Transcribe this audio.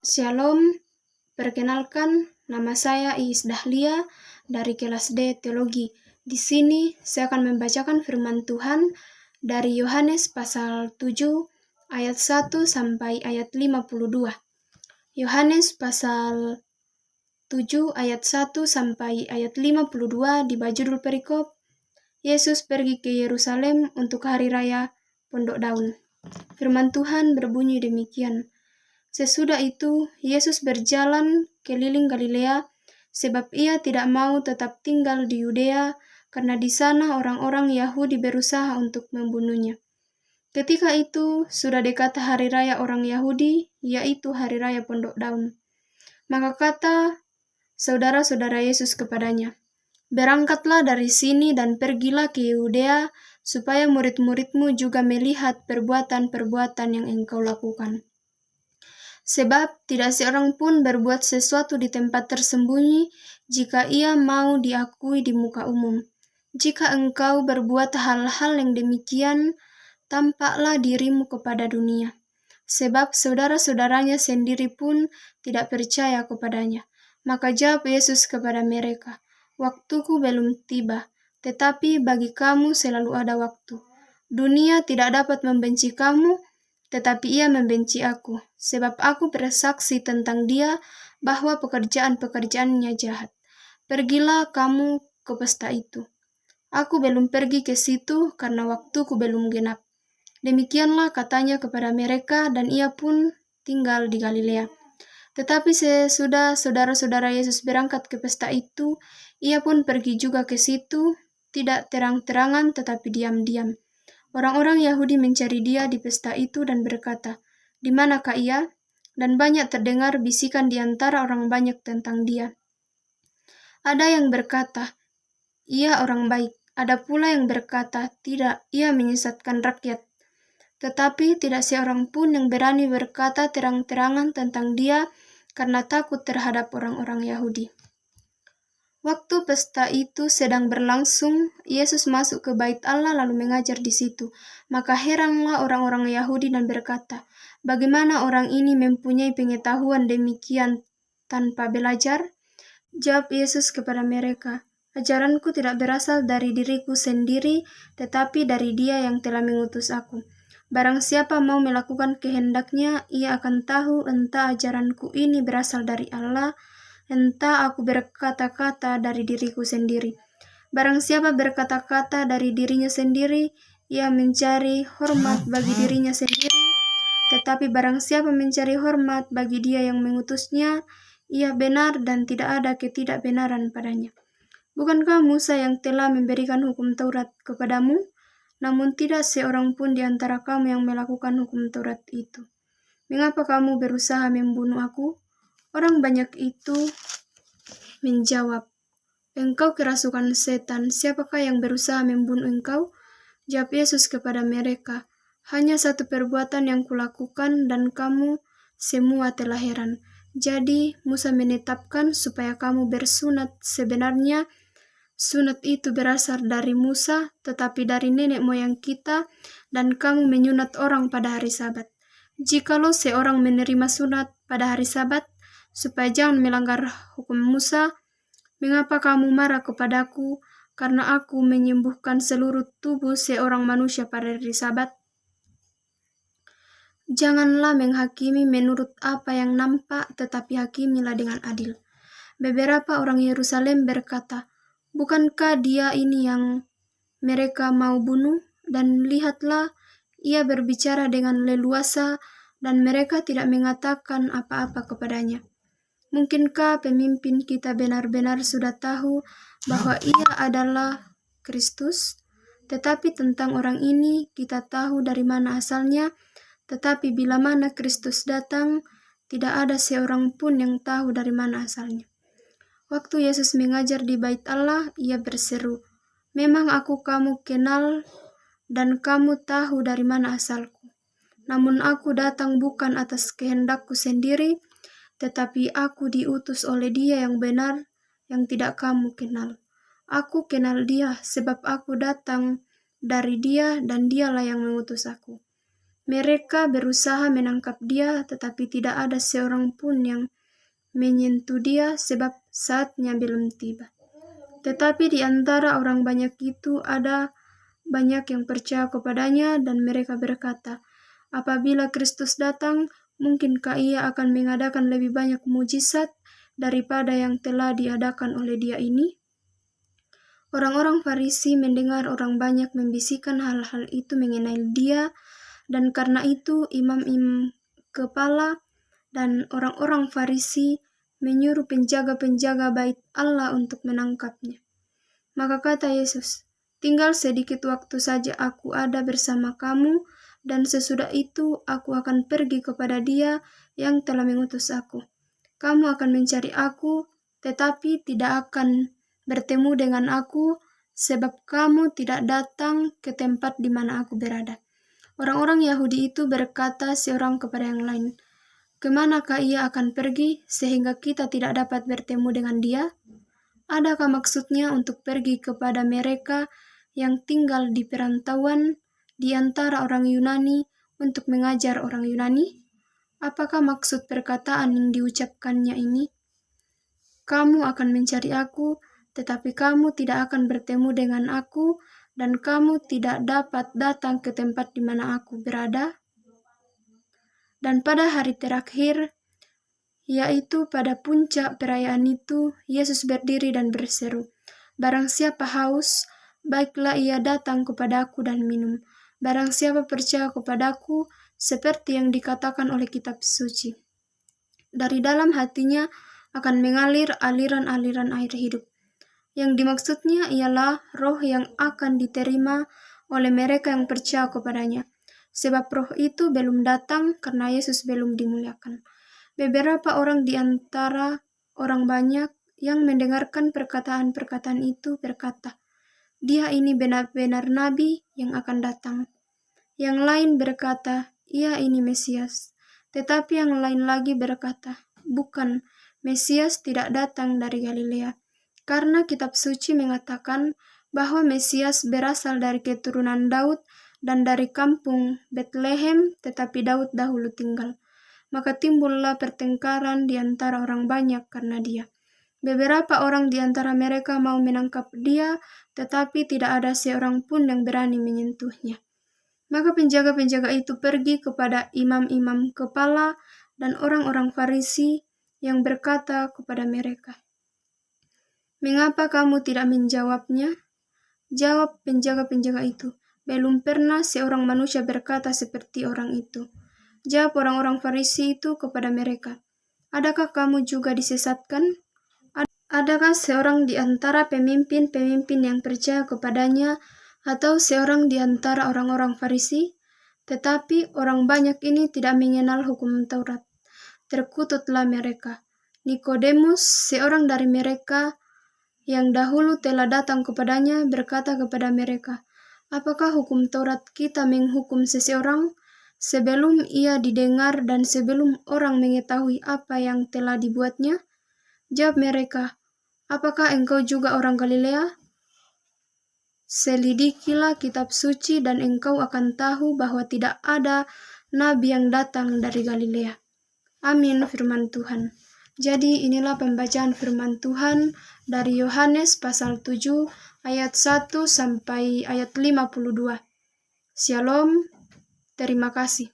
Shalom, perkenalkan nama saya Iis Dahlia dari kelas D Teologi. Di sini saya akan membacakan firman Tuhan dari Yohanes pasal 7 ayat 1 sampai ayat 52. Yohanes pasal 7 ayat 1 sampai ayat 52 di judul perikop Yesus pergi ke Yerusalem untuk hari raya Pondok Daun. Firman Tuhan berbunyi demikian. Sesudah itu, Yesus berjalan keliling Galilea, sebab ia tidak mau tetap tinggal di Yudea, karena di sana orang-orang Yahudi berusaha untuk membunuhnya. Ketika itu, sudah dekat hari raya orang Yahudi, yaitu hari raya Pondok Daun. Maka kata saudara-saudara Yesus kepadanya, "Berangkatlah dari sini dan pergilah ke Yudea, supaya murid-muridmu juga melihat perbuatan-perbuatan yang engkau lakukan. Sebab tidak seorang pun berbuat sesuatu di tempat tersembunyi jika ia mau diakui di muka umum. Jika engkau berbuat hal-hal yang demikian, tampaklah dirimu kepada dunia. Sebab saudara-saudaranya sendiri pun tidak percaya kepadanya." Maka jawab Yesus kepada mereka, "Waktuku belum tiba, tetapi bagi kamu selalu ada waktu. Dunia tidak dapat membenci kamu, tetapi ia membenci aku, sebab aku bersaksi tentang dia bahwa pekerjaan-pekerjaannya jahat. Pergilah kamu ke pesta itu. Aku belum pergi ke situ karena waktuku belum genap." Demikianlah katanya kepada mereka, dan ia pun tinggal di Galilea. Tetapi sesudah saudara-saudara Yesus berangkat ke pesta itu, ia pun pergi juga ke situ, tidak terang-terangan tetapi diam-diam. Orang-orang Yahudi mencari dia di pesta itu dan berkata, "Di manakah ia?" Dan banyak terdengar bisikan di antara orang banyak tentang dia. Ada yang berkata, "Ia orang baik." Ada pula yang berkata, "Tidak, ia menyesatkan rakyat." Tetapi tidak seorang pun yang berani berkata terang-terangan tentang dia karena takut terhadap orang-orang Yahudi. Waktu pesta itu sedang berlangsung, Yesus masuk ke bait Allah lalu mengajar di situ. Maka heranlah orang-orang Yahudi dan berkata, "Bagaimana orang ini mempunyai pengetahuan demikian tanpa belajar?" Jawab Yesus kepada mereka, "Ajaranku tidak berasal dari diriku sendiri, tetapi dari Dia yang telah mengutus aku. Barang siapa mau melakukan kehendaknya, ia akan tahu entah ajaranku ini berasal dari Allah, entah aku berkata-kata dari diriku sendiri. Barang siapa berkata-kata dari dirinya sendiri, ia mencari hormat bagi dirinya sendiri, tetapi barang siapa mencari hormat bagi Dia yang mengutusnya, ia benar dan tidak ada ketidakbenaran padanya. Bukankah Musa yang telah memberikan hukum Taurat kepadamu? Namun tidak seorang pun di antara kamu yang melakukan hukum Taurat itu. Mengapa kamu berusaha membunuh aku?" Orang banyak itu menjawab, "Engkau kerasukan setan, siapakah yang berusaha membunuh engkau?" Jawab Yesus kepada mereka, "Hanya satu perbuatan yang kulakukan dan kamu semua telah heran. Jadi Musa menetapkan supaya kamu bersunat. Sebenarnya sunat itu berasal dari Musa, tetapi dari nenek moyang kita, dan kamu menyunat orang pada hari Sabat. Jikalau seorang menerima sunat pada hari Sabat, supaya jangan melanggar hukum Musa, mengapa kamu marah kepadaku karena aku menyembuhkan seluruh tubuh seorang manusia pada hari Sabat? Janganlah menghakimi menurut apa yang nampak, tetapi hakimilah dengan adil." Beberapa orang Yerusalem berkata, "Bukankah dia ini yang mereka mau bunuh? Dan lihatlah, ia berbicara dengan leluasa dan mereka tidak mengatakan apa-apa kepadanya. Mungkinkah pemimpin kita benar-benar sudah tahu bahwa ia adalah Kristus? Tetapi tentang orang ini kita tahu dari mana asalnya, tetapi bila mana Kristus datang, tidak ada seorang pun yang tahu dari mana asalnya." Waktu Yesus mengajar di bait Allah, ia berseru, "Memang aku kamu kenal dan kamu tahu dari mana asalku. Namun aku datang bukan atas kehendakku sendiri, tetapi aku diutus oleh Dia yang benar, yang tidak kamu kenal. Aku kenal Dia sebab aku datang dari Dia dan Dialah yang mengutus aku." Mereka berusaha menangkap dia, tetapi tidak ada seorang pun yang menyentuh dia sebab saatnya belum tiba. Tetapi di antara orang banyak itu ada banyak yang percaya kepadanya dan mereka berkata, apabila Kristus datang, mungkinkah ia akan mengadakan lebih banyak mujizat daripada yang telah diadakan oleh dia ini? Orang-orang Farisi mendengar orang banyak membisikkan hal-hal itu mengenai dia, dan karena itu imam-imam kepala dan orang-orang Farisi menyuruh penjaga-penjaga bait Allah untuk menangkapnya. Maka kata Yesus, tinggal sedikit waktu saja aku ada bersama kamu, dan sesudah itu aku akan pergi kepada Dia yang telah mengutus aku. Kamu akan mencari aku, tetapi tidak akan bertemu dengan aku, sebab kamu tidak datang ke tempat di mana aku berada. Orang-orang Yahudi itu berkata seorang kepada yang lain, kemanakah ia akan pergi sehingga kita tidak dapat bertemu dengan dia? Adakah maksudnya untuk pergi kepada mereka yang tinggal di perantauan di antara orang Yunani untuk mengajar orang Yunani? Apakah maksud perkataan yang diucapkannya ini? Kamu akan mencari aku, tetapi kamu tidak akan bertemu dengan aku, dan kamu tidak dapat datang ke tempat di mana aku berada. Dan pada hari terakhir, yaitu pada puncak perayaan itu, Yesus berdiri dan berseru, barang siapa haus, baiklah ia datang kepadaku dan minum. Barang siapa percaya kepadaku, seperti yang dikatakan oleh kitab suci, dari dalam hatinya akan mengalir aliran-aliran air hidup. Yang dimaksudnya ialah roh yang akan diterima oleh mereka yang percaya kepadanya. Sebab roh itu belum datang karena Yesus belum dimuliakan. Beberapa orang di antara orang banyak yang mendengarkan perkataan-perkataan itu berkata, dia ini benar-benar nabi yang akan datang. Yang lain berkata, ia ini Mesias. Tetapi yang lain lagi berkata, bukan, Mesias tidak datang dari Galilea. Karena kitab suci mengatakan bahwa Mesias berasal dari keturunan Daud dan dari kampung Betlehem, tetapi Daud dahulu tinggal. Maka timbullah pertengkaran di antara orang banyak karena dia. Beberapa orang di antara mereka mau menangkap dia, tetapi tidak ada seorang pun yang berani menyentuhnya. Maka penjaga-penjaga itu pergi kepada imam-imam kepala dan orang-orang Farisi yang berkata kepada mereka, mengapa kamu tidak menjawabnya? Jawab penjaga-penjaga itu, belum pernah seorang manusia berkata seperti orang itu. Jawab orang-orang Farisi itu kepada mereka, adakah kamu juga disesatkan? Adakah seorang di antara pemimpin-pemimpin yang percaya kepadanya atau seorang di antara orang-orang Farisi? Tetapi orang banyak ini tidak mengenal hukum Taurat. Terkututlah mereka. Nikodemus, seorang dari mereka yang dahulu telah datang kepadanya, berkata kepada mereka, apakah hukum Taurat kita menghukum seseorang sebelum ia didengar dan sebelum orang mengetahui apa yang telah dibuatnya? Jawab mereka, apakah engkau juga orang Galilea? Selidikilah kitab suci dan engkau akan tahu bahwa tidak ada nabi yang datang dari Galilea. Amin, firman Tuhan. Jadi inilah pembacaan firman Tuhan dari Yohanes pasal 7 ayat 1 sampai ayat 52. Shalom, terima kasih.